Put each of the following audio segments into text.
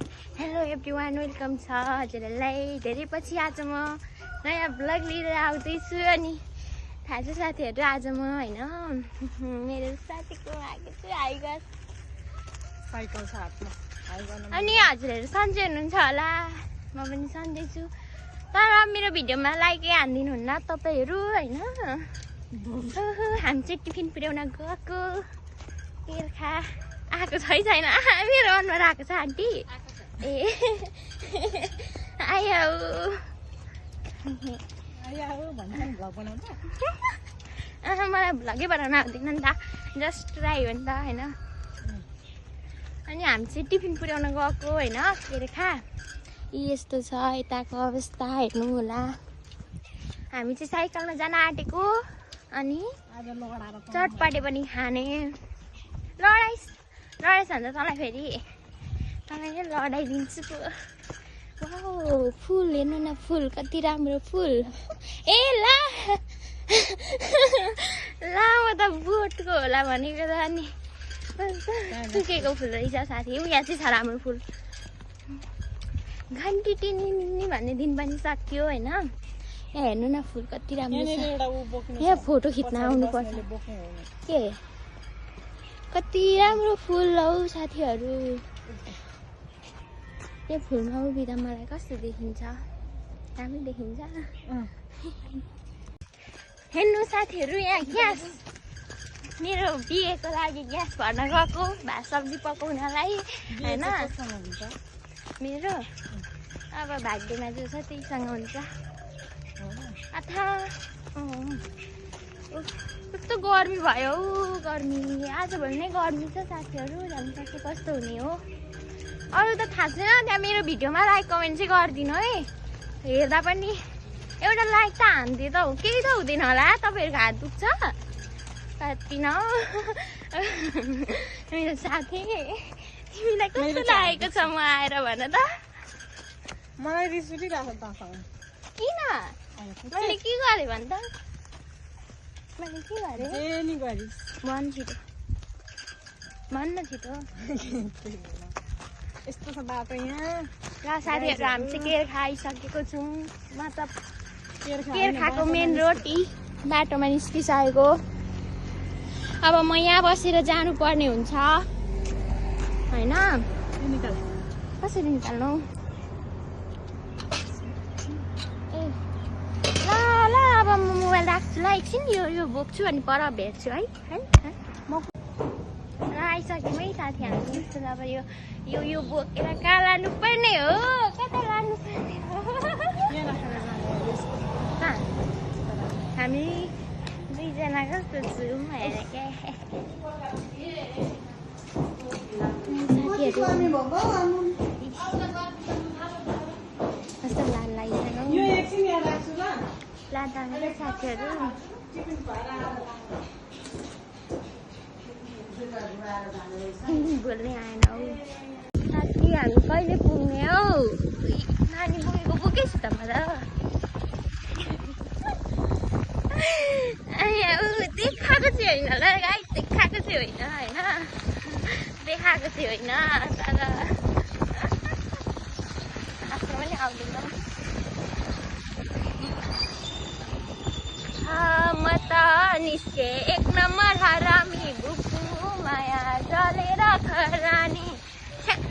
Hello everyone, welcome छ हजुरहरूलाई। धेरै पछि आज म नयाँ ब्लग लिएर आउँदैछु। अनि थाहा छ साथीहरू, आज म होइन मेरो साथीको आएको छु आइगस साइकल छ हातमा। अनि हजुरहरू सन्चै हुनुहुन्छ होला, म पनि सन्चै छु। तर मेरो भिडियोमा लाइकै हानिदिनुहुन्न तपाईँहरू होइन। हामी चाहिँ टिफिन पुर्याउन गएको। तिर्खा आएको छैन, मेरो अनुहार आएको छ आन्टी। ए आयो मलाई भ्लगै बनाउन आउँदैन नि त, जस्ट ट्राई हो नि त होइन। अनि हामी चाहिँ टिफिन पुर्याउन गएको होइन तिर्खा। यस्तो छ यताको अवस्था, हेर्नु होला। हामी चाहिँ साइकलमा जान आँटेको। अनि चटपटे पनि खाने। लडाइस भने त तँलाई फेरि तँलाई लडाइदिन्छु पो। वाउ, फुल हेर्नु न, फुल कति राम्रो फुल। ए ला ला, म त बोटको होला भनेको त। अनि सुकेको फुल रहेछ साथी। यहाँ चाहिँ छ राम्रो फुल। घन्टी टिनी भन्ने दिन पनि सक्यो होइन। यहाँ हेर्नु न, फुल कति राम्रो छ। यहाँ फोटो खिच्न आउनुपर्छ। के कति राम्रो फुल हौ साथीहरू। यो फुलमा उभिँदा मलाई कस्तो देखिन्छ? राम्रो देखिन्छ। हेर्नु साथीहरू, यहाँ ग्यास, मेरो बिहेको लागि ग्यास भर्न गएको, भात सब्जी पकाउनलाई होइन। मेरो अब भाग्यमा जो छ त्यहीसँग हुन्छ। अथा कस्तो गर्मी भयो हौ, गर्मी आजभोलि नै गर्मी छ साथीहरू। झन् सके कस्तो हुने हो अरू त थाहा छैन। त्यहाँ मेरो भिडियोमा लाइक कमेन्ट चाहिँ गरिदिनु है। हेर्दा पनि एउटा लाइक त हान्दियो त हो, केही त हुँदैन होला। तपाईँहरूको हात दुख्छ कति न मेरो साथी। तिमीलाई कस्तो लागेको छ म आएर भन त? मलाई रिस उठिरहेको त। किन? मैले के गरेँ भन् त? मैले के गरेँ? भन छिटो, भन्न छिटो। यस्तो छ बाटो यहाँ। र साथीहरू, हामी चाहिँ केर खाइसकेको छौँ। मतलब केर खाएको मेन रोटी बाटोमा निस्किसकेको। अब म यहाँ बसेर जानुपर्ने हुन्छ होइन। कसरी निकाल्नु? ए ल ल, अब म मोबाइल राख्छु ल एकछिन। यो बोक्छु अनि पर भेट्छु है। म आइसक्यौँ है साथी हामी। अब यो बोकेर कहाँ लानुपर्ने हो? कता लानुपर्ने हो? हामी दुईजना कस्तो छौँ हेर क्या साथीहरू। कस्तो लाल लागिसक्यो लाँदा साथीहरू। बोल्नै आएन हौ साथी। हामी कहिले पुग्ने हौ? नानी पुगेको पुगेछु त म त। देखाएको चाहिँ होइन ल गाइस, देखाएको चाहिँ होइन होइन, देखाएको चाहिँ होइन। तर आफ्नो पनि आउँदैन। म त निस्के एक नम्बर हरामी, बुकु माया जलेर खरानी।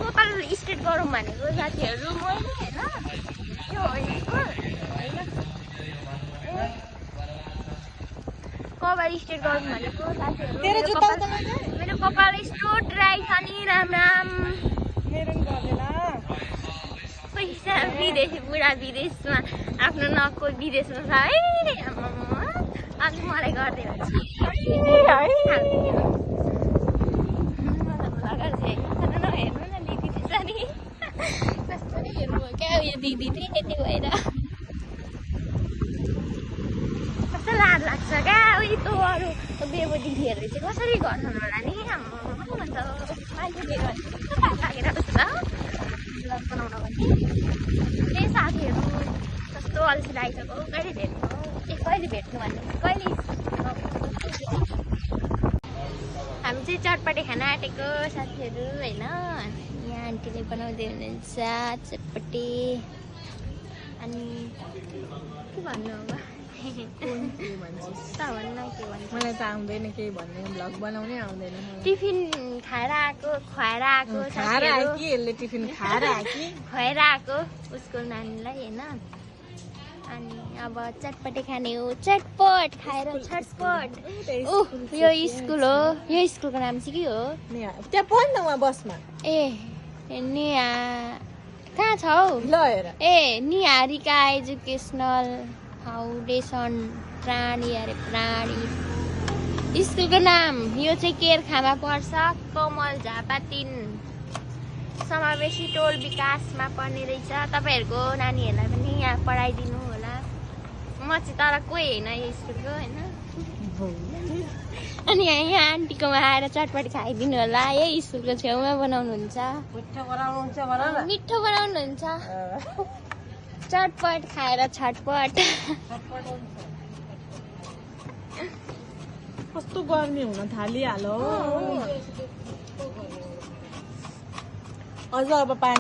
कपाल स्ट्रेट गरौँ भनेको साथीहरू मैले होइन। यो कपाल स्ट्रेट गरौँ भनेको साथीहरू। मेरो कपाल यस्तो ड्राई छ नि, राम राम। पैसा विदेश, बुढा विदेशमा, आफ्नो नक्को विदेशमा छ है। अझ मलाई गर्दै हुन्छ हेर्नु न दिदी त्यसरी कस्तो हेर्नु क्या यो दिदी चाहिँ यति भएर कस्तो लाज लाग्छ क्या। उयो त अरू बेबो दिदीहरू चाहिँ कसरी गर्छन् होला नि? अन्त मान्छेले कस्तो लाज लागेर बस्छ ब्लग बनाउन पनि। त्यही साथीहरू कस्तो अल्छी लागिसक्यो। कहिले भेट्नु? कहिले भेट्नु भन्नु? कहिले? हामी चाहिँ चटपटे खाना आँटेको साथीहरू होइन। यहाँ आन्टीले बनाउँदै हुनुहुन्छ चटपटी। अनि के भन्नु अब के भन्छस् त भन्न के भन्छ। मलाई त आउँदैन केही भन्ने भ्लग बनाउनै आउँदैन टिफिन खाएर आएको खुवाएर आएको खाएर आयो कि यसले टिफिन खाएर आयो कि खुवाएर आएको उसको नानीलाई होइन। अनि अब चटपटे खाने हो चटपट खाएर छटपट। यो स्कुल हो यो स्कुलको नाम चाहिँ के हो? त्यहाँ पढ्न न उहाँ बसमा ए निहा कहाँ छ हौ? ल हेर ए निहारिका एजुकेसनल फाउन्डेसन प्राणी अरे प्राणी स्कुलको नाम। यो चाहिँ केरखामा पर्छ कमल झापा 3 समावेशी टोल विकासमा पर्ने रहेछ। तपाईँहरूको नानीहरूलाई पनि यहाँ पढाइदिनु होला। म चाहिँ तर कोही होइन यो स्कुलको होइन। अनि यहाँ आन्टीकोमा आएर चटपटी खाइदिनु होला। यही स्कुलको छेउमा बनाउनुहुन्छ मिठो बनाउनुहुन्छ। चटपट खाएर छटपट। कस्तो गर्मी हुन थालिहाल्यो अझ अब पानी